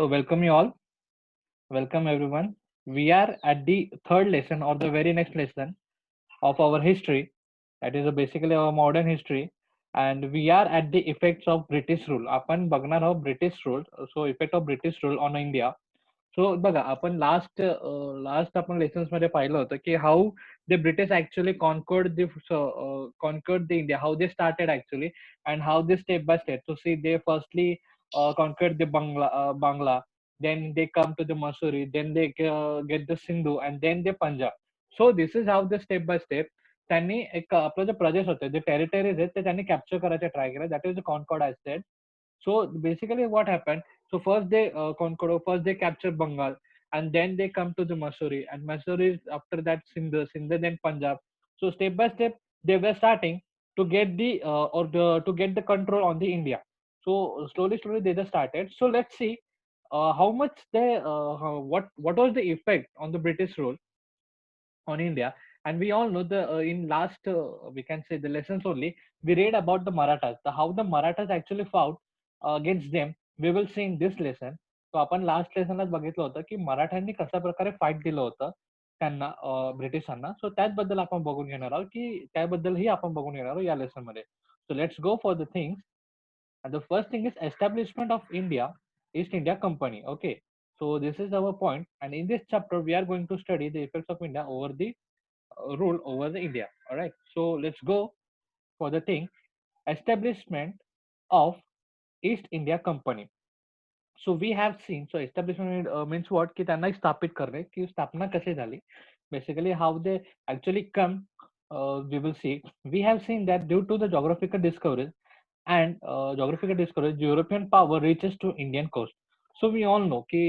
So welcome you all. Welcome everyone. We are at the third lesson or the very next lesson of our history. That is basically our modern history. And we are at the effects of British rule. आपण बघणार आहोत British rule. So effect of British rule on India. So बघा आपण last आपण lessons मध्ये पाहिलं होतं की how the British actually conquered the India how they started actually and how they step by step to see they firstly conquered the Bangla then they come to the Masuri, then they get the Sindhu, and then the Punjab. So this is how the step by step त्यांनी एक आपलं जे प्रदेश होते जे territories आहेत ते त्यांनी capture करायचे ट्राय केले. That is the conquered I said. So basically what happened, so first they conquer, first they capture Bengal, and then they come to the Missouri, and Missouri after that Sindh then Punjab. So step by step they were starting to get to get the control on the India. So slowly they just started. So let's see how much what was the effect on the British rule on India. And we all know the in last we can say the lessons only we read about the Marathas, how the Marathas actually fought against them. We will see in this lesson. So आपण last लेसनलाच बघितलं होतं की मराठ्यांनी कशा प्रकारे fight दिलं होतं त्यांना ब्रिटिशांना. सो त्याचबद्दल आपण बघून घेणार आहोत की त्याबद्दलही आपण बघून घेणार आहोत या लेसन मध्ये. So let's go for the things. And the first thing is establishment of India, East India Company. Okay, so this is our point, and in this chapter we are going to study the effects of India over the rule over the India. All right, so let's go for the thing establishment of East India Company. So we have seen, so establishment means what की त्यांना स्थापित करणे की स्थापना कशी झाली. Basically how they actually come, we will see. We have seen that due to the geographical discoveries and European power reaches to Indian coast. So we all know की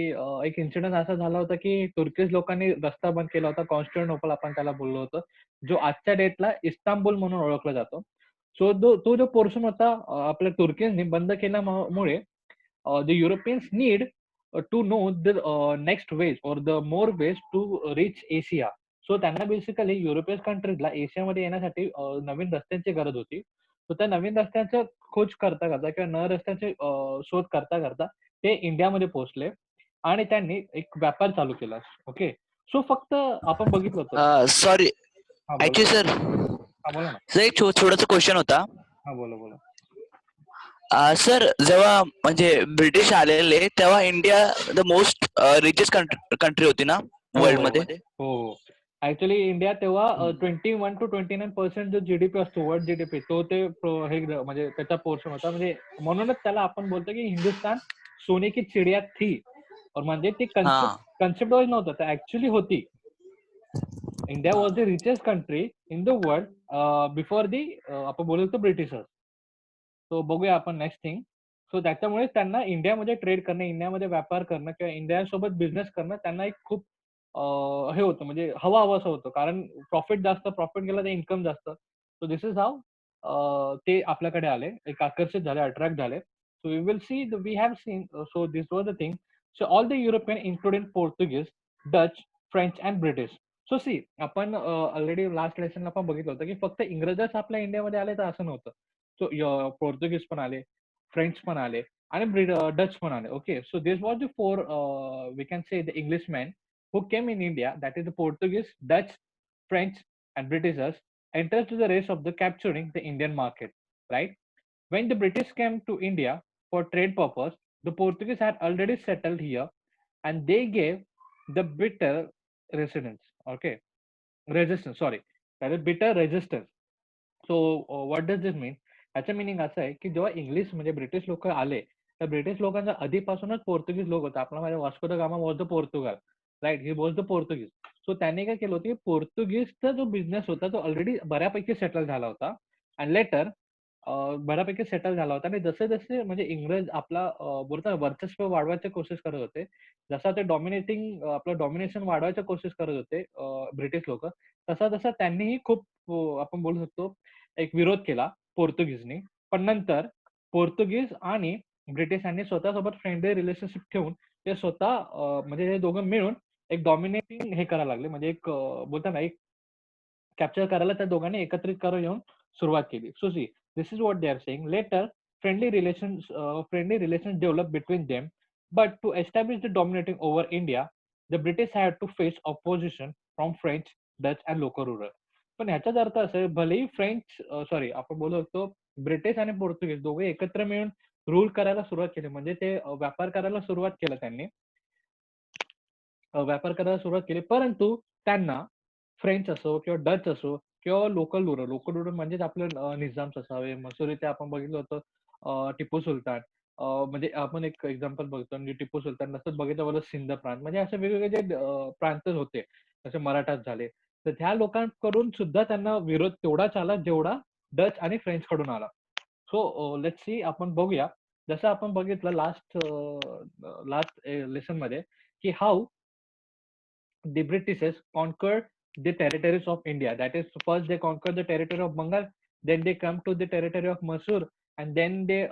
एक इन्सिडेंट असा झाला होता की तुर्कीज लोकांनी रस्ता बंद केला होता. कॉन्स्टँटिनोपल आपण त्याला बोललो होतो, जो आजच्या डेटला इस्तांबुल म्हणून ओळखला जातो. सो तो जो पोर्शन होता आपल्या तुर्कीजनी बंद केल्यामुळे the Europeans need to know the next ways or the more ways to reach Asia. So त्यांना बेसिकली युरोपियन कंट्रीजला एशियामध्ये येण्यासाठी नवीन रस्त्यांची गरज होती. सो त्या नवीन रस्त्यांचा खोज करता करता किंवा नवीन रस्त्यांचे शोध करता करता ते इंडियामध्ये पोहोचले आणि त्यांनी एक व्यापार चालू केला. ओके, सो फक्त आपण बघितलं होतं. सॉरी हा बोला. ऍक्च्युली सर हा बोला ना. सर एक छोटासा क्वेश्चन होता. हा बोला बोला. सर जेव्हा म्हणजे ब्रिटिश आलेले तेव्हा India the most richest country होती ना वर्ल्ड मध्ये. हो ऍक्च्युअली इंडिया तेव्हा 21 to 29% जो जीडीपी असतो वर्ल्ड जीडीपी तो ते हे म्हणजे त्याचा पोर्शन होता. म्हणजे म्हणूनच त्याला आपण बोलतो की हिंदुस्तान सोने की चिडिया थी. और म्हणजे ती कन्सेप्ट वाईज नव्हतं, तर ऍक्च्युली होती. India was the richest country in the world before the आपण बोलू तो ब्रिटिशर्स. तो बघूया आपण नेक्स्ट थिंग. सो त्याच्यामुळे त्यांना इंडियामध्ये ट्रेड करणं, इंडियामध्ये व्यापार करणं किंवा इंडियासोबत बिझनेस करणं त्यांना एक खूप हे होतं, म्हणजे हवं असं होतं. कारण प्रॉफिट जास्त, प्रॉफिट गेला तर इन्कम जास्त. सो दिस इज हाऊ ते आपल्याकडे आले, एक आकर्षित झाले, अट्रॅक्ट झाले. So we will see we have seen. So this was the thing. So all the European including Portuguese, Dutch, French and British. So see आपण ऑलरेडी लास्ट लेसनला आपण बघितलं होतं की फक्त इंग्रजच आपल्या इंडियामध्ये आले तर असं नव्हतं. सो पोर्तुगीज पण आले, फ्रेंच पण आले आणि डच पण आले. Okay, so this was the four we can say the Englishman who came in India, that is the Portuguese, Dutch, French, and Britishers, entered to the race of the capturing the Indian market, right? When the British came to India for trade purpose, the Portuguese had already settled here, and they gave the bitter resistance. Okay, resistance. Sorry, that is bitter resistance. So what does this mean? याचं meaning असं आहे की जेव्हा English म्हणजे British लोक आले, तर British लोकांचा आधीपासूनच पोर्तुगीज लोक होता. आपला माझ्या Vasco da Gama was the Portugal, right? He was the Portuguese. So त्यांनी काय केलं होतं की पोर्तुगीजचा जो बिझनेस होता तो ऑलरेडी बऱ्यापैकी सेटल झाला होता. अँड लेटर बऱ्यापैकी सेटल झाला होता. आणि जसे जसे म्हणजे इंग्रज आपला बोलतात वर्चस्व वाढवायची कोशिश करत होते, जसा ते आपलं डॉमिनेशन वाढवायची कोशिश करत होते ब्रिटिश लोक, तसा तसा त्यांनीही खूप आपण बोलू शकतो एक विरोध केला पोर्तुगीजनी. पण नंतर पोर्तुगीज आणि ब्रिटिशांनी स्वतःसोबत फ्रेंडली रिलेशनशिप ठेवून ते स्वतः म्हणजे हे दोघं मिळून एक डॉमिनेटिंग हे करायला लागले. म्हणजे एक बोलतात ना एक कॅप्चर करायला त्या दोघांनी एकत्रित करून येऊन सुरुवात केली. So see this is what they are saying. Later friendly relations develop between them. But to establish the dominating over India, the British had to face opposition from French, Dutch and local ruler. पण ह्याचाच अर्थ असं आहे, भलेही sorry आपण बोलू शकतो British आणि पोर्तुगीज दोघे एकत्र मिळून रूल करायला सुरुवात केली, म्हणजे ते व्यापार करायला सुरुवात केलं त्यांनी, व्यापार करायला सुरुवात केली. परंतु त्यांना फ्रेंच असो किंवा डच असो किंवा लोकल रुलर म्हणजेच आपले निजाम्स असावे. मसुरी ते आपण बघितलं होतं टिपू सुलतान. म्हणजे आपण एक एक्झाम्पल बघतो म्हणजे टिपू सुलतान नसतं बघितलं बरं सिंध प्रांत म्हणजे असे वेगवेगळे जे प्रांत होते, जसे मराठात झाले. तर ह्या लोकांकडून सुद्धा त्यांना विरोध तेवढाच आला जेवढा डच आणि फ्रेंचकडून आला. सो लेट्स सी आपण बघूया. जसं आपण बघितलं लास्ट लेसनमध्ये की how the Britishers conquered the territories of India. That is, first they conquered the territory of Bengal, then they come to the territory of Mysore, and then they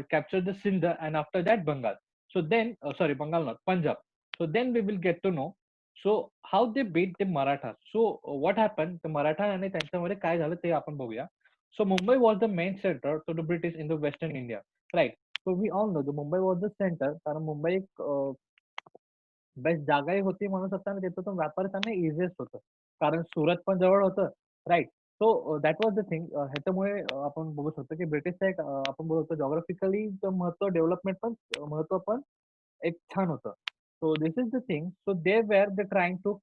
captured the Sindh, and after that Bengal. So then, sorry, Bengal not Punjab. So then we will get to know. So how they beat the Marathas. So what happened? The Maratha आणि त्यांच्यामध्ये काय झालं ते आपण बघूया. So Mumbai was the main center to the British in the Western India, right? So we all know the Mumbai was the center कारण मुंबई एक best जागाही होती म्हणू शकता आणि तिथं तो व्यापार करणं इझिएस्ट होतं. कारण सुरत पण जवळ होतं, right? So that was the thing. ह्याच्यामुळे आपण बघू शकतो की ब्रिटिशचं एक आपण बोलू शकतो जॉग्राफिकली महत्व, डेव्हलपमेंट पण महत्व पण एक छान होतं. So this is the thing. So they were the trying to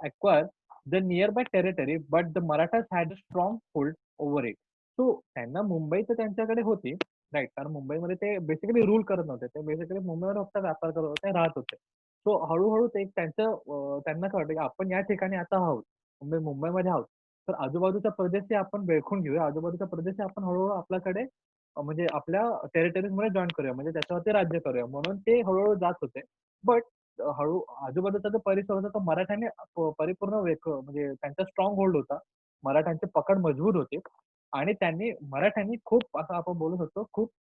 acquire the nearby territory but the Marathas had a strong hold over it. So त्यांना मुंबई तर त्यांच्याकडे होती, राईट? कारण मुंबईमध्ये ते बेसिकली रूल करत नव्हते. ते बेसिकली मुंबईवर फक्त व्यापार करत होते, राहत होते. सो हळू-हळू ते एक त्यांना काय वाटतं, की आपण या ठिकाणी आता आहोत. मुंबईमध्ये आहोत. तर आजूबाजूचा प्रदेश ते आपण वेळखून घेऊया. आजूबाजूचा प्रदेश हे आपण हळू आपल्याकडे म्हणजे आपल्या टेरिटरीजमध्ये जॉइन करूया. म्हणजे त्याच्यावरती राज्य करूया. म्हणून ते हळू जात होते. बट हळू आजूबाजूचा जो परिसर होता तो मराठ्याने परिपूर्ण म्हणजे त्यांचा स्ट्रॉंग होल्ड होता. मराठ्यांची पकड मजबूत होती आणि मराठ्यांनी खूप असं आपण बोलू शकतो, खूप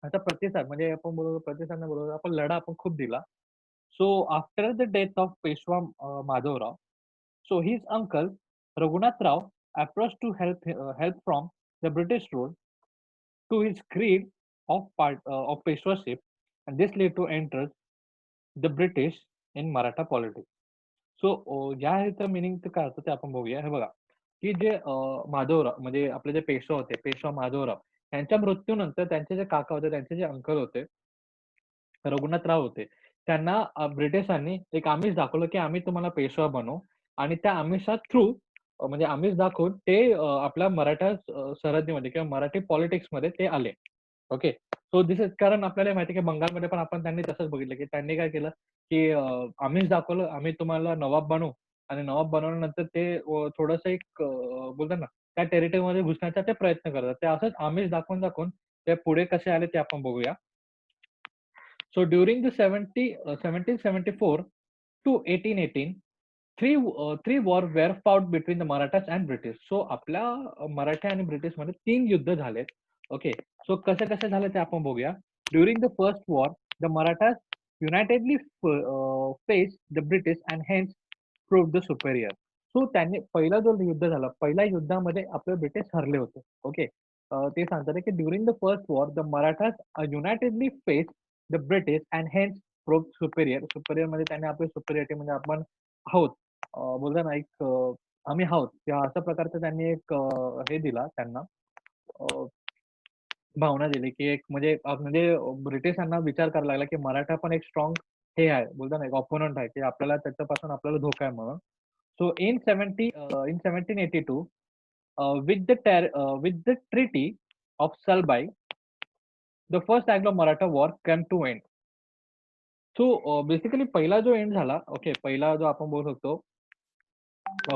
आता प्रतिसाद म्हणजे आपण बोलू प्रतिसाद नाही बोलू आपण लढा आपण खूप दिला. So after the death of Peshwa Madhavrao, so his uncle Raghunath Rao approached to help from the British rule to his greed of Peshwaship, and this led to enter the British in Maratha politics. So या ह्याचं meaning तर काय होतं ते आपण बघूया. हे बघा, की जे माधवराव म्हणजे आपले जे पेशवा होते, पेशवा माधवराव यांच्या मृत्यूनंतर त्यांचे जे काका होते, त्यांचे जे अंकल होते, रघुनाथराव होते. त्यांना ब्रिटिशांनी एक आमिष दाखवलं, की आम्ही तुम्हाला पेशवा बनवू आणि त्या आमिषा थ्रू म्हणजे आमिष दाखवून ते आपल्या मराठा सरहद्दीमध्ये किंवा मराठी पॉलिटिक्समध्ये ते आले. ओके. सो दिस इज कारण आपल्याला माहिती आहे, की बंगालमध्ये पण आपण त्यांनी तसंच बघितलं, की त्यांनी काय केलं, की आमिष दाखवलं, आम्ही तुम्हाला नवाब बनवू आणि नवाब बनवल्यानंतर ते थोडंसं एक बोलतात ना, त्या टेरिटरीमध्ये घुसण्याचा ते प्रयत्न करतात. ते असंच आमिष दाखवून ते पुढे कसे आले ते आपण बघूया. So during the 1774 to 1818, three war were fought between the Marathas and British. So आपल्या मराठा आणि ब्रिटिशमध्ये 3 युद्ध झालेत. ओके. सो कसे-कसे झाले ते आपण बघूया. During the first war, the Marathas unitedly faced the British and hence proved the superior. So त्यांनी पहिला जो युद्ध झाला, पहिल्या युद्धामध्ये आपले ब्रिटिश हरले होते. ओके. ते सांगतात की during the first war the Marathas unitedly face the British and hence proved superior. Superior मध्ये त्यांनी आपली सुपेरियरिटी म्हणजे आपण आहोत बोलतो ना एक आम्ही आहोत किंवा अशा प्रकारचं त्यांनी एक हे दिला त्यांना भावना दिली, की एक म्हणजे ब्रिटिशांना विचार करायला लागला, की मराठा पण एक स्ट्राँग हे आहे, बोलतो ना एक ऑपोनंट आहे, की आपल्याला त्याच्यापासून आपल्याला धोका आहे म्हणून. So in 1782 with the treaty of Salbai, the first Anglo-Maratha war came to end. So basically पहिला जो एंड झाला, ओके, पहिला जो आपण बोलू शकतो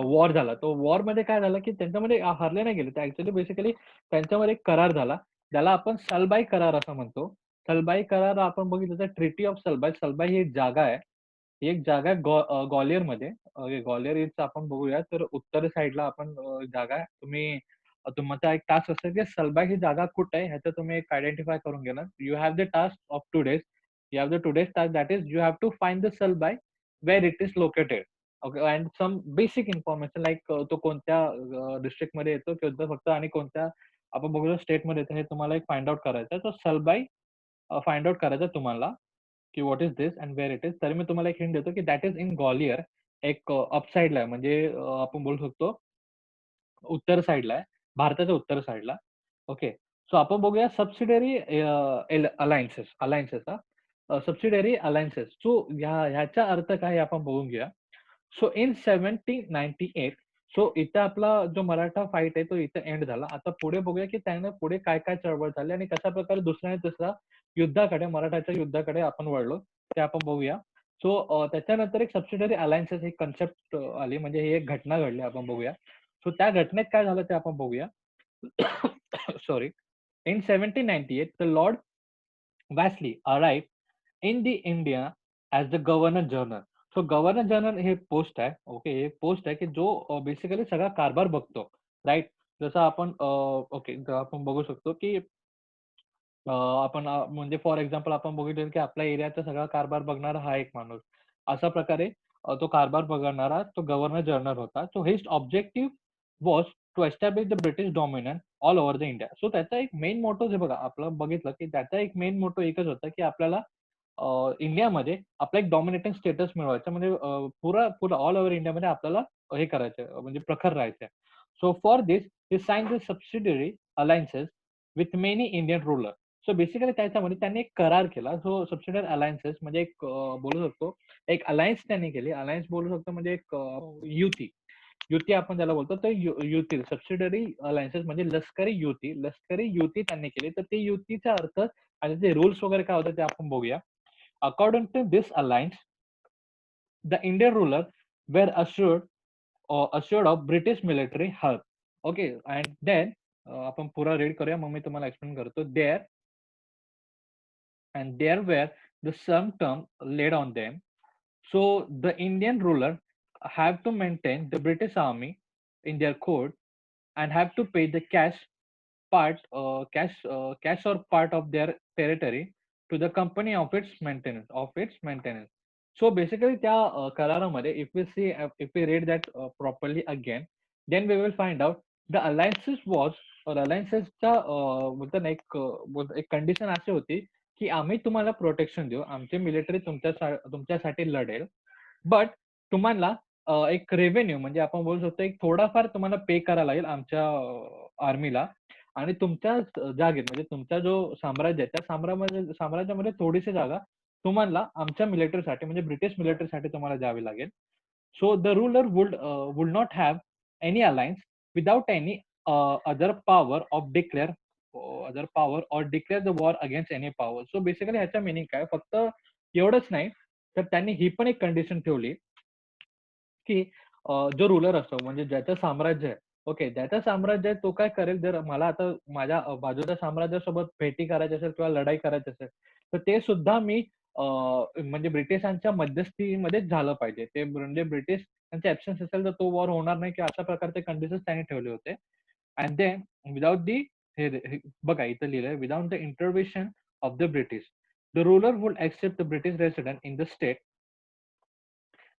वॉर झाला. तो वॉरमध्ये काय झालं, की त्यांच्यामध्ये हरले नाही गेले. ते ॲक्चुअली बेसिकली त्यांच्यामध्ये एक करार झाला. ज्याला आपण सलबाई करार असं म्हणतो. सलबाई करार आपण बघितलं तर ट्रिटी ऑफ सलबाई. सलबाई ही एक जागा आहे. ही एक जागा आहे ग्वाल्हेरमध्ये. ग्वाल्हेर इथं आपण बघूया तर उत्तर साइडला आपण जागा आहे. तुमचा एक टास्क असेल, की सलबाई ही जागा कुठे आहे ह्याचं तुम्ही एक आयडेंटिफाय करून घेणार. You have the task of today's. You have the today's task that is you have to find the Salbai where it is located. Okay and some basic information like तो कोणत्या डिस्ट्रिक्टमध्ये येतो किंवा फक्त आणि कोणत्या आपण बघूया स्टेटमध्ये येतो हे तुम्हाला एक फाइंड आउट करायचं आहे. तर सलबाई फाइंड आउट करायचं तुम्हाला, की what is this and where it is, तरी मी तुम्हाला एक हिंट देतो की दॅट इज इन ग्वालियर. एक अपसाईडला आहे, म्हणजे आपण बोलू शकतो उत्तर साईडला आहे, भारताच्या उत्तर साईडला. ओके. सो आपण बघूया subsidiary alliances alliances subsidiary alliances. So ह्याचा अर्थ काय हे आपण बघून घेऊया. सो इन 1798, सो इथं आपला जो मराठा फाईट आहे तो इथं एंड झाला. आता पुढे बघूया की त्याने पुढे काय काय चळवळ झाली आणि कशा प्रकारे दुसऱ्या आणि तिसऱ्या युद्धाकडे, मराठाच्या युद्धाकडे आपण वळलो, ते आपण बघूया. सो त्याच्यानंतर एक सबसिडियरी अलायन्सेस ही कन्सेप्ट आली, म्हणजे ही एक घटना घडली, आपण बघूया. सो त्या घटनेत काय झालं ते आपण बघूया. Sorry. In 1798, the Lord Wesley arrived in the India as the Governor General. So governor general हे पोस्ट आहे. ओके. हे पोस्ट आहे की जो बेसिकली सगळा कारभार बघतो. राइट. जसं आपण ओके, आपण बघू शकतो की आपण म्हणजे फॉर एक्झाम्पल आपण बघितलं की आपल्या एरियाचा सगळा कारभार बघणारा हा एक माणूस. अशा प्रकारे तो कारभार बघणारा तो गव्हर्नर जनरल होता. So his objective was to establish the British dominance all over the India. So त्याचा एक मेन मोटो जे बघा, आपलं बघितलं की त्याचा एक मेन मोटो एकच होता की आपल्याला इंडियामध्ये आपला एक डॉमिनेटिंग स्टेटस मिळवायचा, म्हणजे पुरा पुरा ऑल ओव्हर इंडियामध्ये आपल्याला हे करायचं, म्हणजे प्रखर राहायचं. So for this he sign the subsidiary alliances with many Indian ruler. So basically त्याच्यामध्ये त्यांनी एक करार केला. सो सबसिडियरी अलायन्सेस म्हणजे एक बोलू शकतो एक अलायन्स त्यांनी केली. अलायन्स बोलू शकतो म्हणजे एक युती. युती आपण त्याला बोलतो. तर युती सबसिडियरी अलायन्सेस म्हणजे लष्करी युती. लष्करी युती त्यांनी केली. तर ते युतीचा अर्थ आणि ते रूल्स वगैरे काय होतं ते आपण बघूया. According to this alliance, the Indian ruler were assured of British military help. Okay, and then आपण पुरा रीड करूया, मग मी तुम्हाला एक्सप्लेन करतो. There were the some term laid on them. So the Indian ruler have to maintain the British army in their court and have to pay the cash or part of their territory to the company of its maintenance. So basically त्या करारामध्ये if we read that properly again, then we will find out the alliances was or alliancesचा बोलतो ना एक condition अशी होती की आम्ही तुम्हाला प्रोटेक्शन देऊ, आमची मिलिटरी तुमच्यासाठी लढेल, बट तुम्हाला एक रेव्हेन्यू म्हणजे आपण बोलू शकतो एक थोडाफार तुम्हाला पे करायला लागेल आमच्या आर्मीला, आणि तुमच्या जागेत म्हणजे तुमचा जो साम्राज्य आहे त्या साम्राज्यामध्ये थोडीशी जागा तुम्हाला आमच्या मिलिटरीसाठी म्हणजे ब्रिटिश मिलिटरीसाठी तुम्हाला द्यावी लागेल. So the ruler would not have any alliance without any other power or declare the war against any power. So basically ह्याचा मिनिंग काय, फक्त एवढंच नाही तर त्यांनी ही पण एक कंडिशन ठेवली की जो रुलर असतो म्हणजे ज्याचं साम्राज्य आहे, ओके, ज्याचं साम्राज्य आहे तो काय करेल, जर मला आता माझ्या बाजूच्या साम्राज्यासोबत भेटी करायची असेल किंवा लढाई करायची असेल, तर ते सुद्धा मी म्हणजे ब्रिटिशांच्या मध्यस्थीमध्येच झालं पाहिजे. ते म्हणजे ब्रिटिश त्यांचा ॲब्सेन्स असेल तर तो वॉर होणार नाही, किंवा अशा प्रकारचे कंडिशन्स त्यांनी ठेवले होते. अँड देन विदाउट दी बघा इथं लिहिलंय, without the intervention of the British, the ruler would accept the British resident in the state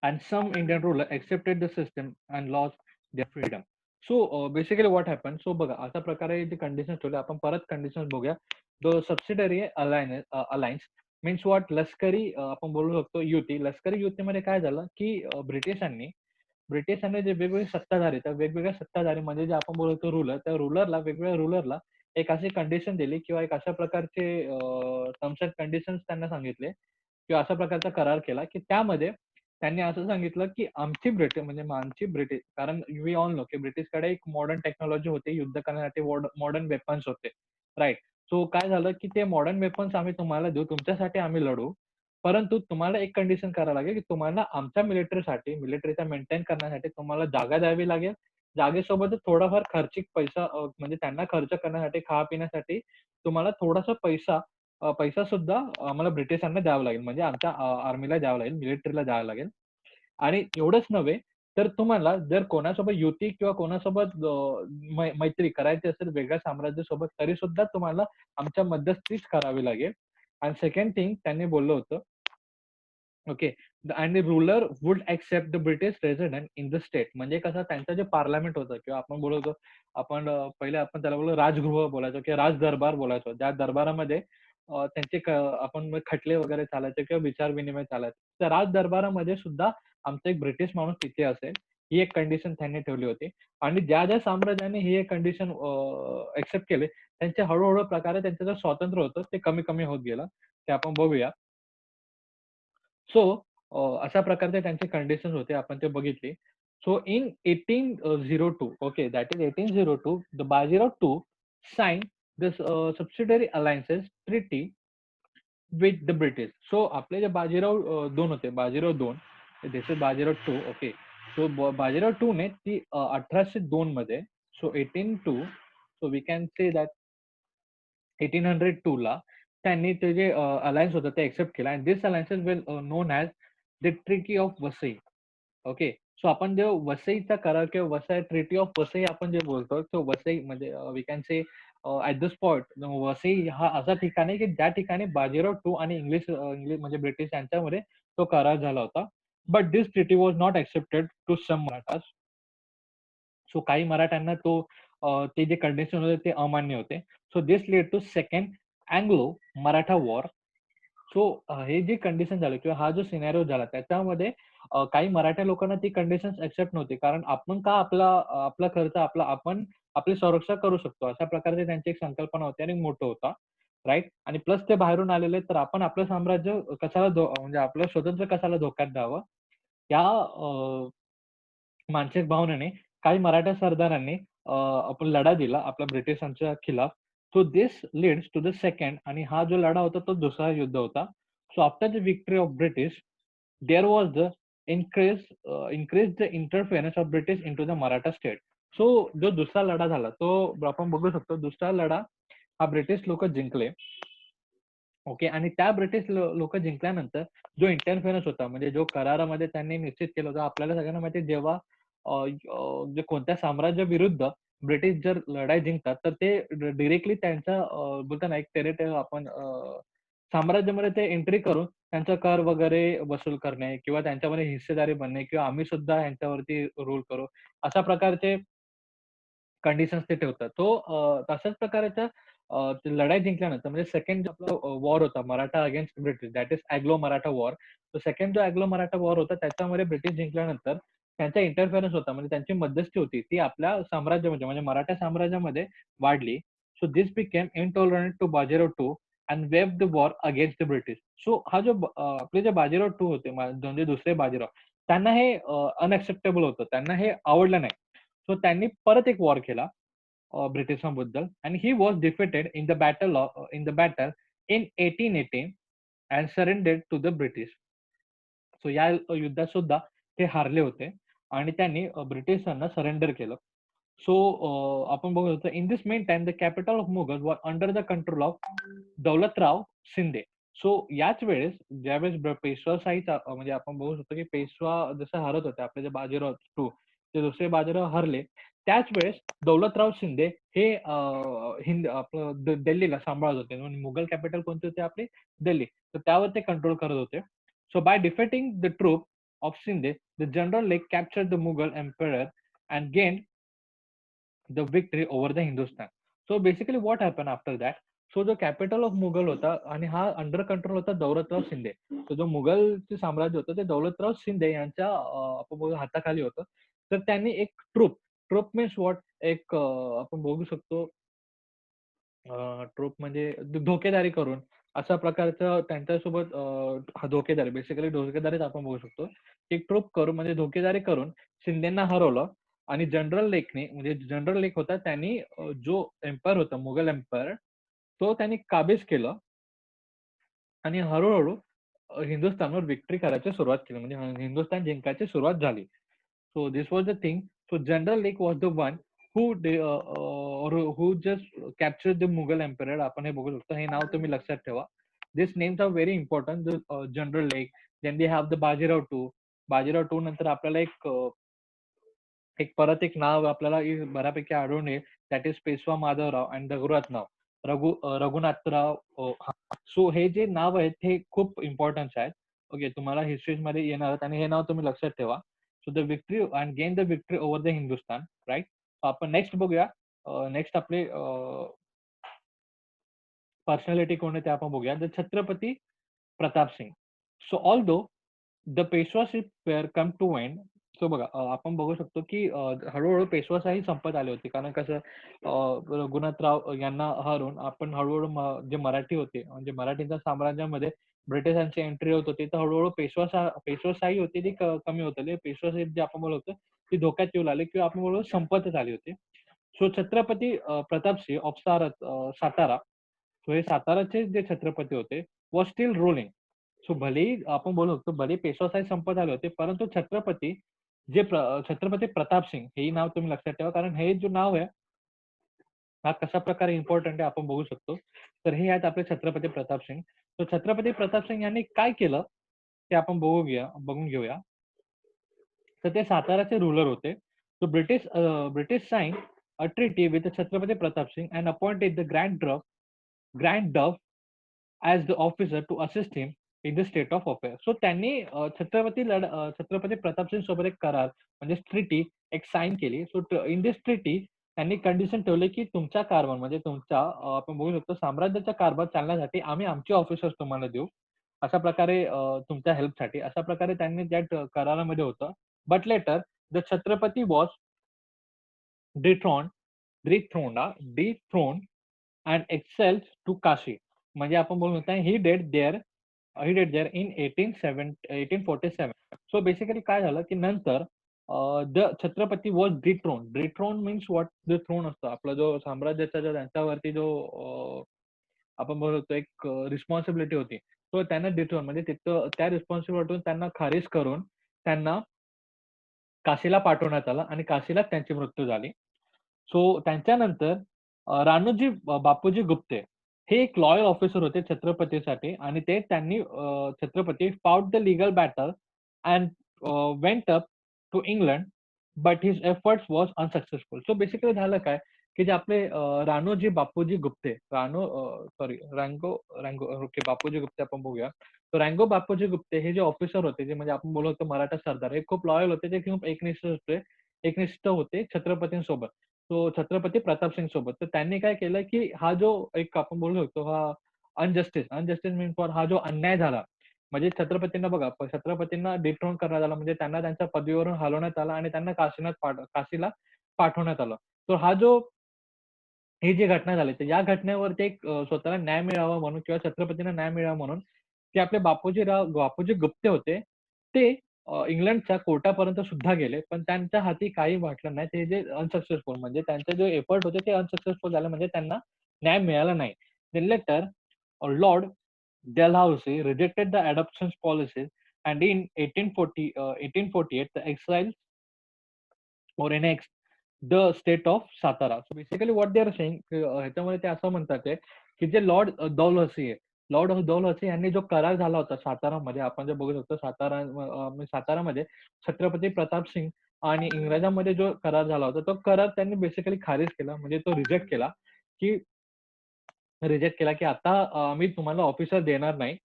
and some Indian ruler accepted the system and lost their freedom. So basically what happened? So बघा अशा प्रकारे जे condition ठेवले, आपण परत condition बघूया. The subsidiary alliance means what, लष्करी आपण बोलू शकतो युती. लष्करी युतीमध्ये काय झालं की ब्रिटिशांनी जे वेगवेगळे सत्ताधारी, तर वेगवेगळ्या सत्ताधारी म्हणजे जे आपण बोलतो रुलर, त्या वेगवेगळ्या रुलरला एक अशी कंडिशन दिली किंवा एक अशा प्रकारचे टर्म्स अँड कंडिशन्स त्यांना सांगितले किंवा अशा प्रकारचा करार केला की त्यामध्ये त्यांनी असं सांगितलं की आमची ब्रिटिश, कारण वी ऑल नो की ब्रिटिशकडे एक मॉडर्न टेक्नॉलॉजी होती, युद्ध करण्यासाठी मॉडर्न वेपन्स होते. राईट. सो काय झालं की ते मॉडर्न वेपन्स आम्ही तुम्हाला देऊ, तुमच्यासाठी आम्ही लढू, परंतु तुम्हाला एक कंडिशन करावं लागेल की तुम्हाला आमच्या मिलिटरीचा मेंटेन करण्यासाठी तुम्हाला जागा द्यावी लागेल. जागेसोबतच थोडाफार खर्चिक पैसा म्हणजे त्यांना खर्च करण्यासाठी, खाण्यापिण्यासाठी तुम्हाला थोडासा पैसा सुद्धा आम्हाला ब्रिटिशांना द्यावा लागेल, म्हणजे आमच्या आर्मीला द्यावं लागेल, मिलिटरीला द्यावं लागेल. आणि एवढंच नव्हे, तर तुम्हाला जर कोणासोबत युती किंवा कोणासोबत मैत्री करायची असेल वेगळ्या साम्राज्यासोबत, तरी सुद्धा तुम्हाला आमच्या मध्यस्थीच करावी लागेल. आणि सेकंड थिंग त्यांनी बोललं होतं, okay, and the ruler would accept the British resident in the state. म्हणजे कसं त्यांचं जे पार्लमेंट होतं किंवा आपण बोलतो, पहिले आपण त्याला बोलतो राजगृह बोलायचो किंवा राजदरबार बोलायचो. त्या दरबारामध्ये त्यांचे आपण खटले वगैरे चालायचे किंवा विचार विनिमय चालायचे. तर राज दरबारामध्ये सुद्धा आमचा एक ब्रिटिश माणूस तिथे असेल, ही एक कंडिशन त्यांनी ठेवली होती. आणि ज्या ज्या साम्राज्याने ही एक कंडिशन एक्सेप्ट केले, त्यांचे हळूहळू प्रकारे त्यांचं जे स्वातंत्र्य होतं ते कमी कमी होत गेलं. ते आपण बघूया. सो अशा प्रकारचे त्यांचे कंडिशन्स होते. आपण ते बघितले. So in 1802, okay, that is 1802, the Bajirao II signed this subsidiary alliances treaty with the British. So आपले जे बाजीराव 2 होते, Bajirao 2, this is Bajirao 2, okay. So Bajirao 2 ने ती 1802 मध्ये, so 1802, so we can say that 1802 ला त्यांनी ते जे अलायन्स होतं ते एक्सेप्ट केलं and this alliances will non as the treaty of Vasai. Okay. So आपण जे वसईचा करार किंवा वसई ट्रिटी ऑफ वसई आपण जे बोलतो, तो वसई म्हणजे we can say at the spot Vasai हा असा ठिकाण आहे की ज्या ठिकाणी बाजीराव टू आणि इंग्लिश म्हणजे ब्रिटिश यांच्यामध्ये तो करार झाला होता. But this treaty was not accepted to some Marathas. So काही मराठ्यांना ते जे कंडिशन होते ते अमान्य होते. So this led to second Anglo Maratha war. So हे जे कंडिशन झालं किंवा हा जो सिनेरिओ झाला त्याच्यामध्ये काही मराठा लोकांना ती कंडिशन्स एक्सेप्ट नव्हती. कारण आपण का आपला खर्च आपण आपली संरक्षण करू शकतो. अशा प्रकारची त्यांची एक संकल्पना होती आणि मोठं होता. राइट. आणि प्लस ते बाहेरून आलेले तर आपण आपलं साम्राज्य कशाला म्हणजे आपलं स्वतंत्र कशाला धोक्यात द्यावं. या मानसिक भावनेने काही मराठा सरदारांनी आपण लढा दिला आपल्या ब्रिटिशांच्या खिलाफ. So this leads to the second, आणि हा जो लढा होता तो दुसरा युद्ध होता. So after the victory of British there was the increase the interference of British into the Maratha state. So जो दुसरा लढा झाला तो आपण बघू शकतो. दुसरा लढा हा ब्रिटिश लोक जिंकले. ओके. आणि त्या ब्रिटिश लोक जिंकल्यानंतर जो इंटरफेरन्स होता म्हणजे जो करारामध्ये त्यांनी निश्चित केलं होतं, आपल्याला सगळ्यांना माहिती जेव्हा जे कोणत्या साम्राज्याविरुद्ध ब्रिटिश जर लढाई जिंकतात तर ते डिरेक्टली त्यांच्या बोलतो ना एक टेरिटरी आपण साम्राज्यामध्ये ते एंट्री करून त्यांचा कर वगैरे वसूल करणे किंवा त्यांच्यामध्ये हिस्सेदारी बनणे किंवा आम्ही सुद्धा यांच्यावरती रूल करू, अशा प्रकारचे कंडिशन्स ते ठेवतात. तशाच प्रकारच्या ते लढाई जिंकल्यानंतर म्हणजे सेकंड आपला वॉर होता Maratha against British, that is Anglo Maratha war. तो सेकंड जो अँग्लो मराठा वॉर होता त्याच्यामध्ये ब्रिटिश जिंकल्यानंतर त्यांचा इंटरफेरन्स होता म्हणजे त्यांची मध्यस्थी होती ती आपल्या साम्राज्यामध्ये म्हणजे मराठा साम्राज्यामध्ये वाढली. So this became intolerant to Bajirao two and wave the war against the British. So हा जो आपले जे बाजीराव टू होते म्हणजे दुसरे बाजीराव, त्यांना हे अनएक्सेप्टेबल होतं, त्यांना हे आवडलं नाही. सो त्यांनी परत एक वॉर केला ब्रिटिशांबद्दल and he was defeated in the battle in 1818 and surrendered to the British. So या युद्धात सुद्धा ते हारले होते आणि त्यांनी ब्रिटिशांना सरेंडर केलं. सो आपण बघू शकतो in this main time the capital of Mughal वर under the control of Daulatrao Shinde. So याच वेळेस ज्यावेळेस पेशवाशाहीचा म्हणजे आपण बघू शकतो की पेशवा जसं हरत होते आपले जे बाजीराव टू ते दुसरे बाजीराव हरले, त्याच वेळेस दौलतराव शिंदे हे हिंद आपलं दिल्लीला सांभाळत होते. म्हणजे मुघल कॅपिटल कोणते होते आपले दिल्ली, तर त्यावर ते कंट्रोल करत होते. So by defeating the troop of Sindh, the general Lake captured the Mughal emperor and gained the victory over the Hindustan. So basically what happened after that? So जो कॅपिटल ऑफ मुघल होता आणि हा under control होता दौलतराव शिंदे. तो जो मुघलचे साम्राज्य होतं ते दौलतराव शिंदे यांच्या आपण बघू हाताखाली होतं. तर त्यांनी एक ट्रूप मीन्स व्हॉट एक आपण बघू शकतो ट्रूप म्हणजे धोकेदारी करून अशा प्रकारचं त्यांच्यासोबत हा धोकेदारी बेसिकली धोकेदारीच आपण बघू शकतो. एक ट्रूप करून म्हणजे धोकेदारी करून शिंदेना हरवलं आणि जनरल लेकने म्हणजे जनरल लेक होता त्यांनी जो एम्पायर होता मुघल एम्पायर तो त्यांनी काबीज केलं आणि हळूहळू हिंदुस्थानवर विक्ट्री करायची सुरुवात केली म्हणजे हिंदुस्थान जिंकायची सुरुवात झाली. So this was the thing. So general lake was the one who just captured the Mughal emperor. आपण हे बघू शकतो. हे नाव तुम्ही लक्षात ठेवा. These names are very important. The General Lake. Then they have the Bajirao II. Bajirao two नंतर आपल्याला एक परत एक नाव आपल्याला बऱ्यापैकी आढळून येईल. That is Peshwa Madhavrao and Raghunathrao Raghunathrao. So हे जे नाव आहेत हे खूप इम्पॉर्टन्स आहेत. ओके. तुम्हाला हिस्ट्रीज मध्ये येणार आहेत आणि हे नाव तुम्ही लक्षात ठेवा. So the victory and gain the victory over the Hindustan. Right. आपण नेक्स्ट बघूया. नेक्स्ट आपले पर्सनॅलिटी कोण आहे ते आपण बघूया. The Chhatrapati Pratap Singh. So although the Peshwaship were come to end. So बघा आपण बघू शकतो की हळूहळू पेशवाशाही संपत आली होती. कारण कसं रघुनाथराव यांना हरवून आपण हळूहळू जे मराठी होते म्हणजे मराठीच्या साम्राज्यामध्ये ब्रिटिशांची एंट्री होत होती. तर हळूहळू पेशवाशाही होती ती कमी होत आली. पेशवाशाही जे आपण बोलत होतो ती धोक्यात येऊ लागली किंवा आपण बोलू संपतच आली होती. So Chhatrapati Pratapsinh of Satara. So हे साताराचे जे छत्रपती होते वॉज स्टील रूलिंग. सो भलेही आपण बोलू शकतो भलेही पेशवाशाही संपत आले होते, परंतु छत्रपती छत्रपती प्रताप सिंग हेही नाव तुम्ही लक्षात ठेवा. कारण हे जे नाव आहे हा कशा प्रकारे इम्पॉर्टंट आहे आपण बघू शकतो. तर हे आहेत आपले छत्रपती प्रताप सिंग. तर छत्रपती प्रताप सिंग यांनी काय केलं ते आपण बघून घेऊया. तर ते साताराचे रुलर होते. So British sign a treaty with Chhatrapati Pratap Singh and appointed the Grant Duff as the officer to assist him in the state of affair. So त्यांनी छत्रपती प्रताप सिंग सोबत एक करार म्हणजे ट्रीटी एक साइन केली. सो इन दिस ट्रीटी त्यांनी कंडिशन ठेवले की तुमच्या कारभार म्हणजे तुमच्या आपण बघू शकतो साम्राज्याचा कारभार चालण्यासाठी आम्ही आमचे ऑफिसर्स तुम्हाला देऊ. अशा प्रकारे तुमच्या हेल्पसाठी अशा प्रकारे त्यांनी त्या करारामध्ये होतं. But later the Chhatrapati was dethrone dethrone and expelled to Kashi. म्हणजे आपण बोलू शकतो he dead there in 1847. So basically काय झालं की नंतर the Chhatrapati was dethrone. Dethrone means what the throne असतं. आपला जो साम्राज्याचा जो त्यांच्यावरती जो आपण बोलू शकतो एक रिस्पॉन्सिबिलिटी होती. तो त्यांना डिथ्रोन म्हणजे तिथं त्या रिस्पॉन्सिबिलिटीतून त्यांना खारिज करून त्यांना काशीला पाठवण्यात आलं आणि काशीलाच त्यांची मृत्यू झाली. सो त्यांच्यानंतर राणोजी बापूजी गुप्ते हे एक लॉयल ऑफिसर होते छत्रपतीसाठी आणि ते त्यांनी Chhatrapati fought the legal battle and went up to England but his efforts was unsuccessful. So basically झालं काय की जे आपले राणोजी बापूजी गुप्ते रँगो रँगो ओके बापूजी गुप्ते आपण बघूया. तर रँगो बापूजी गुप्ते हे जे ऑफिसर होते जे म्हणजे आपण बोलू शकतो मराठा सरदार हे खूप लॉयल होते. ते खूप एकनिष्ठ होते छत्रपतींसोबत. तो छत्रपती प्रताप सिंग सोबत. तर त्यांनी काय केलं, की हा जो एक आपण बोलू शकतो हा अनजस्टिस मीन्स फॉर हा जो अन्याय झाला. म्हणजे छत्रपतींना बघा, छत्रपतींना डिथ्रोन करण्यात आलं म्हणजे त्यांना त्यांच्या पदवीवरून हलवण्यात आलं आणि त्यांना काशीला पाठवण्यात आलं. तर ही जी घटना झाली, तर या घटनेवरती एक स्वतःला न्याय मिळावा म्हणून किंवा छत्रपतींना न्याय मिळावा म्हणून ते आपले बापूजी गुप्ते होते. ते इंग्लंडच्या कोर्टापर्यंत सुद्धा गेले, पण त्यांच्या हाती काही वाटलं नाही. ते जे अनसक्सेसफुल म्हणजे त्यांचे जे एफर्ट होते ते अनसक्सेसफुल झाले म्हणजे त्यांना न्याय मिळाला नाही. Later Lord Dalhousie rejected the adoption policies and in 1848 the exile or annexed the state of Satara. So basically what they are saying ह्याच्यामध्ये ते असं म्हणतात आहे, की जे लॉर्ड दौलहसी आहे. लॉर्ड दौलहसी यांनी जो करार झाला होता सातारामध्ये आपण जे बघू शकतो सातारामध्ये छत्रपती प्रताप सिंग आणि इंग्रजांमध्ये जो करार झाला होता तो करार त्यांनी बेसिकली खारिज केला म्हणजे तो रिजेक्ट केला, की की आता आम्ही तुम्हाला ऑफिसर देणार नाही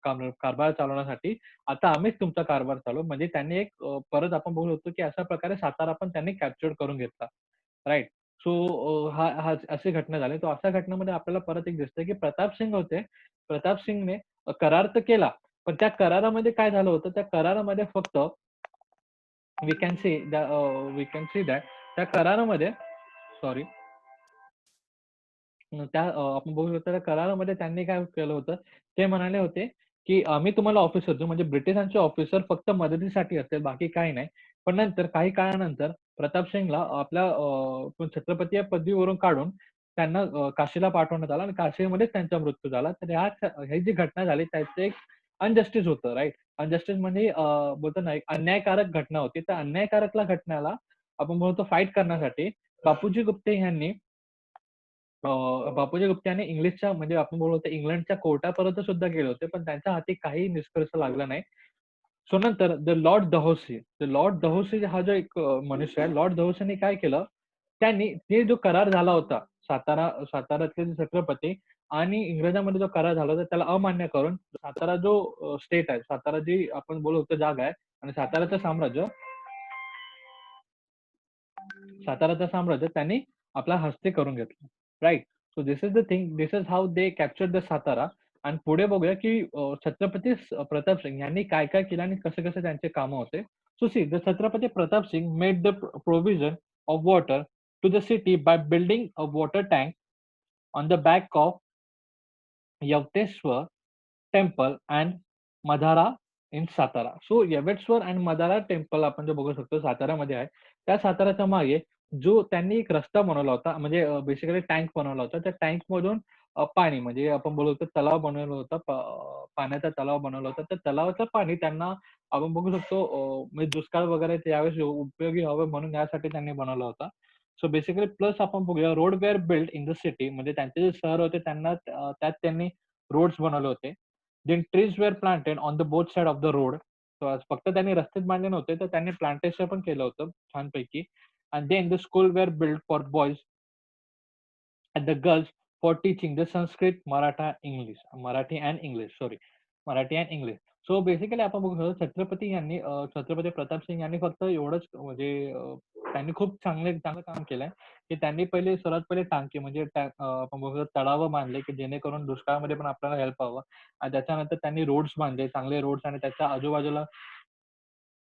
कारभार चालवण्यासाठी. आता आम्हीच तुमचा कारभार चालवू. म्हणजे त्यांनी एक परत आपण बघू शकतो, की अशा प्रकारे सातारा पण त्यांनी कॅप्चर करून घेतला. राइट. सो हा अशी घटना झाली. तर अशा घटनेमध्ये आपल्याला परत एक दिसतंय, की प्रताप सिंग होते. प्रताप सिंगने करार तर केला, पण त्या करारामध्ये काय झालं होतं, त्या करारामध्ये फक्त वी कॅन सी दॅट त्या करारामध्ये सॉरी त्या आपण बघू शकतो त्या करारामध्ये त्यांनी काय केलं होतं, ते म्हणाले होते, की आम्ही तुम्हाला ऑफिसर देऊ म्हणजे ब्रिटिशांचे ऑफिसर फक्त मदतीसाठी असतील, बाकी काही नाही. पण नंतर काही काळानंतर प्रताप सिंगला आपल्या छत्रपती या पदवीवरून काढून त्यांना काशीला पाठवण्यात आलं आणि काशीमध्येच त्यांचा मृत्यू झाला. तर ही जी घटना झाली त्याचं एक अनजस्टिस होतं, राइट? अनजस्टिस म्हणजे बोलतो ना, एक अन्यायकारक घटना होती. त्या अन्यायकारक घटनेला आपण बोलतो फाईट करण्यासाठी बापूजी गुप्ते यांनी बापूजी गुप्ते यांनी इंग्लिशच्या म्हणजे आपण बोलतो इंग्लंडच्या कोर्टापर्यंत सुद्धा गेले होते, पण त्यांच्या हाती काही निष्कर्ष लागला नाही. सो नंतर लॉर्ड दहोसी हा जो एक मनुष्य आहे, लॉर्ड दहोसीने काय केलं, त्यांनी ते जो करार झाला होता, साताऱ्यातले जे छत्रपती आणि इंग्रजांमध्ये जो करार झाला होता, त्याला अमान्य करून सातारा जो स्टेट आहे, सातारा जी आपण बोलतो जागा आहे आणि साताराचं साम्राज्य त्यांनी आपल्या हस्ते करून घेतलं. Right. So this is the thing, this is how they capture the Satara. आणि पुढे बघूया की छत्रपती प्रताप सिंग यांनी काय काय केलं आणि कसे कसे त्यांचे कामं होते. So see the Chhatrapati Pratap Singh made the provision of water to the city by building a water tank on the back of Yavateshwar temple and Madhara in Satara. So Yavateshwar and Madhara temple आपण जे बघू शकतो सातारामध्ये आहे. त्या साताराच्या मागे जो त्यांनी एक रस्ता बनवला होता, म्हणजे बेसिकली टँक बनवला होता. त्या टँकमधून पाणी, म्हणजे आपण बोलू शकतो तलाव बनवला होता. पाण्याचा तलाव बनवला होता. त्या तलावाचं पाणी त्यांना आपण बघू शकतो म्हणजे दुष्काळ वगैरे त्यावेळेस उपयोगी व्हावं म्हणून यासाठी त्यांनी बनवला होता. सो बेसिकली प्लस आपण बघूया road were build in the city, म्हणजे त्यांचे जे शहर होते त्यांना त्यात त्यांनी रोड्स बनवले होते. Then trees were planted on the both side of the road. फक्त त्यांनी रस्तेच बांधले नव्हते, तर त्यांनी प्लांटेशन पण केलं होतं छानपैकी. And then the school were build for boys and the girls for teaching the Sanskrit, Marathi and English. Sorry, Marathi and English. So basically आपण बघू शकतो छत्रपती यांनी छत्रपती प्रताप सिंग यांनी फक्त एवढंच म्हणजे त्यांनी खूप चांगलं काम केलंय की त्यांनी सर्वात पहिले टांके, म्हणजे आपण बघू शकतो तळाव बांधले की जेणेकरून दुष्काळामध्ये पण आपल्याला हेल्प व्हावं. आणि त्याच्यानंतर त्यांनी रोड्स बांधले, चांगले रोड्स, आणि त्याच्या आजूबाजूला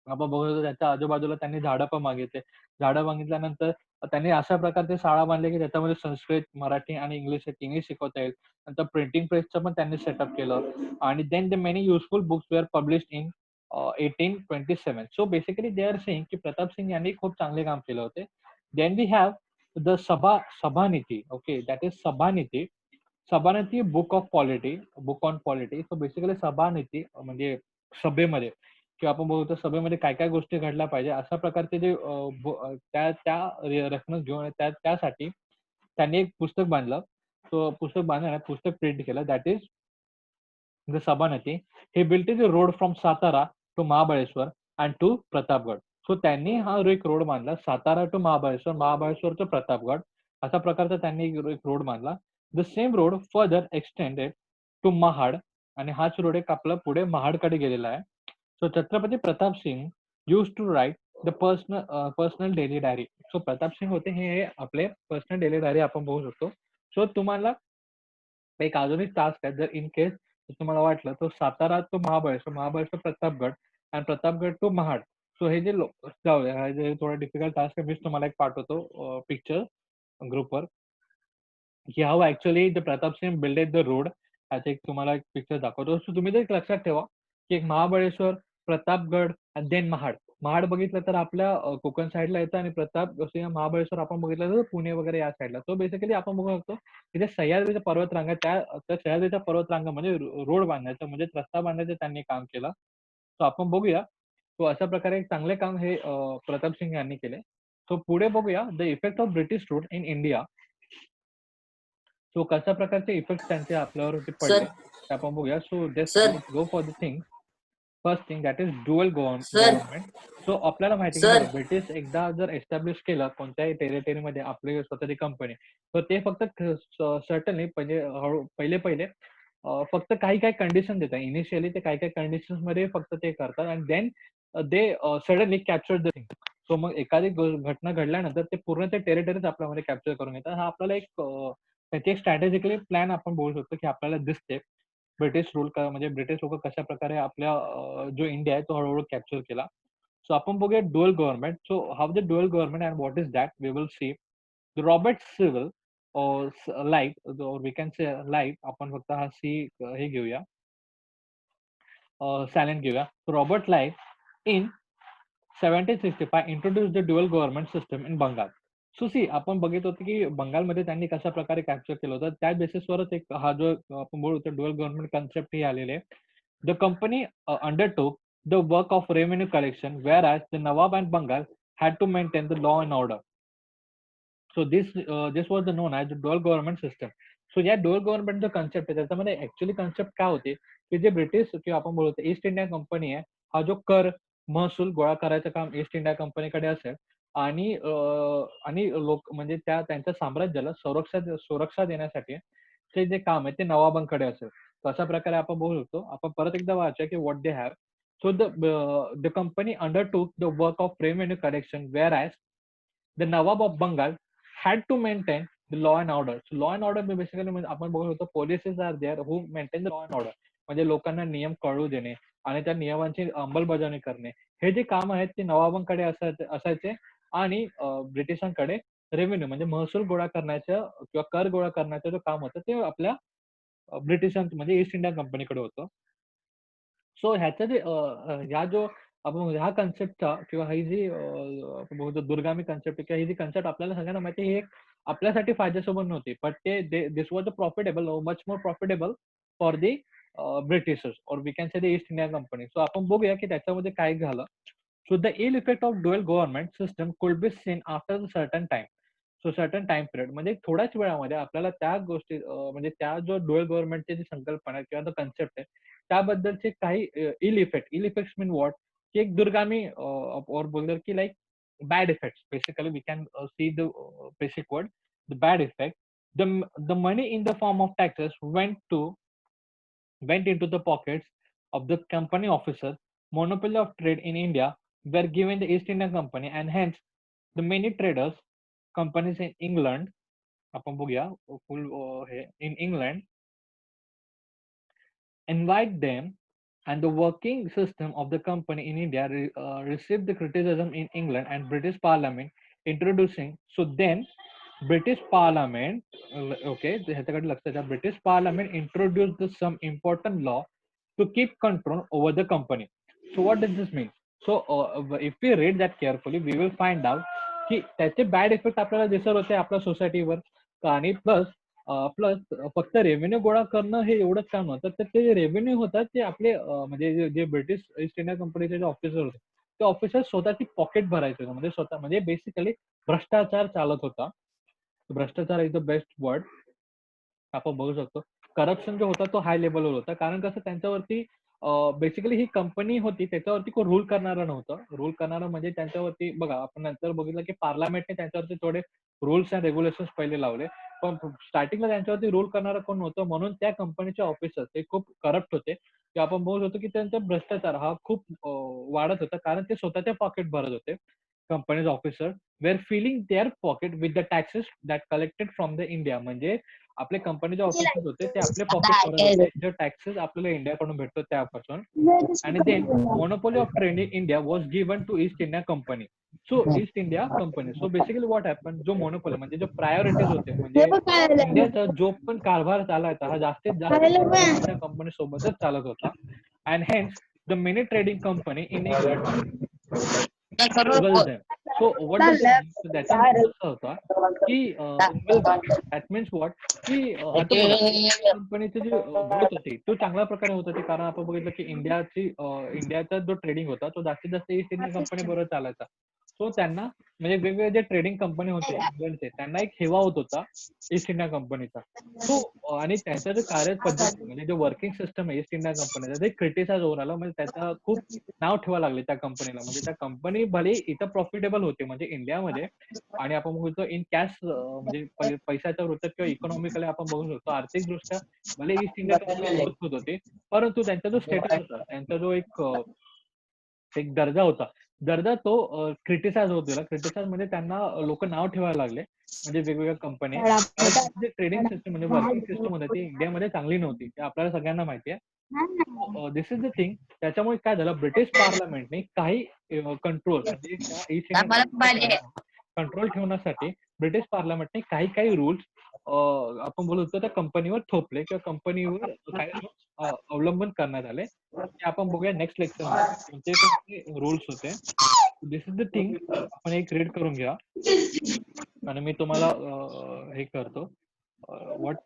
आपण बघू शकतो त्याच्या आजूबाजूला त्यांनी झाडं पण मागितले. झाडं मागितल्यानंतर त्यांनी अशा प्रकारचे शाळा बांधल्या की त्याच्यामध्ये संस्कृत, मराठी आणि इंग्लिश हे तिन्ही शिकवता येईल. नंतर प्रिंटिंग प्रेसचं पण त्यांनी सेटअप केलं. आणि then the many useful books were published in 1827. So basically they are saying की प्रताप सिंग यांनी खूप चांगले काम केले होते. Then we have the Sabhanidhi. Okay, that is Sabhanidhi. Sabhanidhi book of polity, book on polity. So basically Sabhanidhi म्हणजे सभेमध्ये, किंवा आपण बघतो सभेमध्ये काय काय गोष्टी घडल्या पाहिजे अशा प्रकारचे जे त्या त्या रेफरन्स घेऊन त्यासाठी त्यांनी एक पुस्तक बांधलं. तो पुस्तक बांधलं, पुस्तक प्रिंट केलं, that is the Sabhanidhi. He built is a road from Satara to Mahabaleshwar and to Pratapgad. So त्यांनी हा एक रोड बांधला सातारा टू महाबळेश्वर, महाबळेश्वर टू प्रतापगड, अशा प्रकारचा त्यांनी एक रोड बांधला. The same road further extended to Mahad, आणि हाच रोड एक आपला पुढे महाडकडे गेलेला आहे. So Chhatrapati Pratap Singh use to write the personal daily diary. So Pratap Singh होते हे आपले पर्सनल डेली डायरी आपण बघू शकतो. सो तुम्हाला एक अजून एक टास्क आहे, जर इन केस तुम्हाला वाटलं तर सातारा टू महाबळेश्वर, महाबळेश्वर प्रतापगड, आणि प्रतापगड टू महाड. सो हे जे जाऊया, हा जे थोडा डिफिकल्ट टास्क आहे, मीच तुम्हाला एक पाठवतो पिक्चर ग्रुपवर, की how actually the Pratap Singh builded the road. याचा एक तुम्हाला एक पिक्चर दाखवतो. सो तुम्ही जर लक्षात ठेवा की एक महाबळेश्वर, प्रतापगड आणि देन महाड. महाड बघितलं तर आपल्या कोकण साईडला येतं, आणि महाबळेश्वर आपण बघितलं तर पुणे वगैरे या साईडला. सो बेसिकली आपण बघू शकतो की जे सह्याद्रीच्या पर्वतरांगा, त्या सह्याद्रीच्या पर्वतरांगा म्हणजे रोड बांधण्याचं, म्हणजे रस्ता बांधण्याचं त्यांनी काम केलं. सो आपण बघूया. सो अशा प्रकारे एक चांगले काम हे प्रताप सिंग यांनी केले. सो पुढे बघूया the effect of British rule in India. So कशा प्रकारचे इफेक्ट त्यांचे आपल्यावरती पडले सर ते आपण बघूया. So just sir go for the thing. First thing that is dual sir government. So आपल्याला माहिती आहे की सर बघा, ब्रिटिश एकदा जर एस्टॅब्लिश केलं कोणत्याही टेरिटरीमध्ये आपली स्वतःची कंपनी, तर ते फक्त सर्टनली म्हणजे पहिले पहिले फक्त काही काही कंडिशन देतात. इनिशियली ते काही काही कंडिशन मध्ये फक्त ते करतात, आणि then they suddenly capture the thing. So मग एखादी घटना घडल्यानंतर ते पूर्ण ते टेरिटरीज आपल्यामध्ये कॅप्चर करून घेतात. हा आपल्याला एक त्याची एक स्ट्रॅटेजिकली प्लॅन आपण बोलू शकतो की आपल्याला दिसते ब्रिटिश रूल म्हणजे ब्रिटिश लोक कशा प्रकारे आपल्या जो इंडिया आहे तो हळूहळू कॅप्चर केला. सो आपण बघूया dual government. So how the dual government and what is that we will see. Robert civil light, we can say light, आपण फक्त हा सी हे घेऊया, सायलेंट घेऊया. Robert light in 1765 introduce the dual government system in Bengal. So see आपण बघित होतो की बंगालमध्ये त्यांनी कशा प्रकारे कॅप्चर केलं होतं, त्या बेसिसवरच एक हा जो आपण बोलतो ड्युअल गव्हर्नमेंट कन्सेप्ट हे आलेले. The company undertook the work of revenue collection, where as the Nawab and Bengal had to maintain the law and order. So this was the known as dual government system. So या dual government जो concept आहे त्याच्यामध्ये actually concept काय होते की जे British किंवा आपण बोलतो ईस्ट इंडिया कंपनी आहे, हा जो कर महसूल गोळा करायचं काम ईस्ट इंडिया कंपनीकडे असेल, आणि आणि लोक म्हणजे त्यांच्या साम्राज्याला सुरक्षा देण्यासाठी ते जे काम आहे ते नवाबांकडे असेल. तर अशा प्रकारे आपण बघू शकतो. आपण परत एकदा वाचा की what they have. So the company undertook the work of revenue collection, where as the Nawab of Bengal had to maintain the law and order. So law and order basically म्हणजे आपण बघू शकतो polices are there who maintain the law and order. म्हणजे लोकांना नियम कळू देणे आणि त्या नियमांची अंमलबजावणी करणे, हे जे काम आहेत ते नवाबांकडे असायचे आणि ब्रिटिशांकडे रेव्हेन्यू म्हणजे महसूल गोळा करण्याचं किंवा कर गोळा करण्याचं जे काम होतं ते आपल्या ब्रिटिशांचं म्हणजे ईस्ट इंडिया कंपनीकडे होतं. सो ह्याचं जे ह्या जो आपण ह्या कन्सेप्टचा किंवा ही जी आपण बोलतो दूरगामी कन्सेप्ट किंवा ही जी कन्सेप्ट आपल्याला सगळ्यांना माहिती आहे, ही एक आपल्यासाठी फायदेसोबत नव्हती. बट ते this was a profitable, much more profitable for the Britishers और we can say the East India company. So आपण बघूया की त्याच्यामध्ये काय झालं. So the ill effect of dual government system could be seen after certain time. So certain time period म्हणजे थोड्याच वेळामध्ये आपल्याला त्या गोष्टी म्हणजे त्या जो ड्युअल गव्हर्नमेंटची जी संकल्पना आहे किंवा तो कन्सेप्ट आहे त्याबद्दलचे काही इल इफेक्ट्स मीन वॉट की एक दुर्गामी और बोलतो की like bad effects basically we can see the basic word the bad effect. The money in the form of taxes went into the pockets of the company officer. Monopoly of trade in India were given the East India Company, and hence the many traders companies in England आपण बघूया फुल हे in England invite them, and the working system of the company in India received the criticism in England and British Parliament introducing. So then British Parliament, okay, ह्याच्याकडे लक्ष द्या. British Parliament introduced some important law to keep control over the company. So what does this mean? So if we read that carefully, we will find out की त्याचे bad effect आपल्याला दिसत होते आपल्या सोसायटीवर आणि प्लस फक्त रेव्हेन्यू गोळा करणं हे एवढंच काम नव्हतं. तर ते जे रेव्हेन्यू होतात ते आपले म्हणजे जे ब्रिटिश ईस्ट इंडिया कंपनीचे जे ऑफिसर होते ते ऑफिसर स्वतःची पॉकेट भरायचे होते. म्हणजे स्वतः म्हणजे बेसिकली भ्रष्टाचार चालत होता. भ्रष्टाचार इज द बेस्ट वर्ड आपण बघू शकतो. करप्शन जो होता तो हाय लेवलवर होता. कारण कसं त्यांच्यावरती बेसिकली ही कंपनी होती त्याच्यावरती कोण रूल करणारं नव्हतं. रूल करणारं म्हणजे त्यांच्यावरती बघा आपण नंतर बघितलं की पार्लमेंटने त्यांच्यावरती थोडे रूल्स अँड रेग्युलेशन्स पहिले लावले. पण स्टार्टिंगला त्यांच्यावरती रूल करणारं कोण नव्हतं म्हणून त्या कंपनीचे ऑफिसर्स हे खूप करप्ट होते. की आपण बघू शकतो की त्यांचा भ्रष्टाचार हा खूप वाढत होता कारण ते स्वतःचे पॉकेट भरत होते. Company's officer were filling their pocket with the taxes that collected from the India. म्हणजे आपले कंपनीचे ऑफिसर्स होते ते आपले पॉकेट भरत होते जे टॅक्सेस आपल्याला इंडियाकडून भेटतो त्यापासून. आणि then monopoly of trade in India was given to East India company. So East India company. So basically what happen जो मोनोपोली म्हणजे जो प्रायोरिटीज होते म्हणजे इंडियाचा जो पण कारभार चालायचा हा जास्तीत जास्त ईस्ट इंडिया कंपनी सोबतच चालत होता. And hence the many trading company in England will them. So what does it mean? So त्याच्यामध्ये असं होतं की will them. That means what? की आता बघा कंपनीची जी ग्रोथ होती तो चांगल्या प्रकारे होत होती कारण आपण बघितलं की इंडियाचा जो ट्रेडिंग होता तो जास्तीत जास्त ईस्ट इंडिया कंपनी बरोबर चालायचा. सो त्यांना म्हणजे वेगवेगळे जे ट्रेडिंग कंपनी होते इंग्लंडचे त्यांना एक हेवा होत होता ईस्ट इंडिया कंपनीचा. सो आणि त्यांचं जे कार्यपद्धती म्हणजे जे वर्किंग सिस्टम आहे ईस्ट इंडिया कंपनीचं ते क्रिटिसाइज होऊन आलं. म्हणजे त्याचा खूप नाव ठेवायला लागले त्या कंपनीला. म्हणजे त्या कंपनी भले इथं प्रॉफिटेबल होते म्हणजे इंडियामध्ये आणि आपण बघतो इन कॅश म्हणजे पैशाच्या वृत्तात किंवा इकॉनॉमिकली आपण बघू शकतो आर्थिकदृष्ट्या भले ईस्ट इंडिया कंपनी ग्रोथ होत होती परंतु त्यांचा जो स्टेटस होता त्यांचा जो एक दर्जा होता दर्जा तो क्रिटिसाइज होत गेला. क्रिटिसाइज म्हणजे त्यांना लोक नाव ठेवायला लागले म्हणजे वेगवेगळ्या कंपनी कारण जे ट्रेडिंग सिस्टम म्हणजे वर्किंग सिस्टम होती ती इंडियामध्ये चांगली नव्हती ते आपल्याला सगळ्यांना माहिती आहे. दिस इज द थिंग. त्याच्यामुळे काय झालं ब्रिटिश पार्लमेंटने काही कंट्रोल म्हणजे ईस्ट इंडिया कंट्रोल ठेवण्यासाठी ब्रिटिश पार्लमेंटने काही रूल्स आपण बोलू त्या कंपनीवर थोपले किंवा कंपनीवर काही रूल्स अवलंबन करण्यात आले. ते आपण बघूया नेक्स्ट लेक्चर मध्ये कोणते रूल्स होते. दिस इज द थिंग. आपण एक रीड करून घ्या आणि मी तुम्हाला हे करतो व्हॉट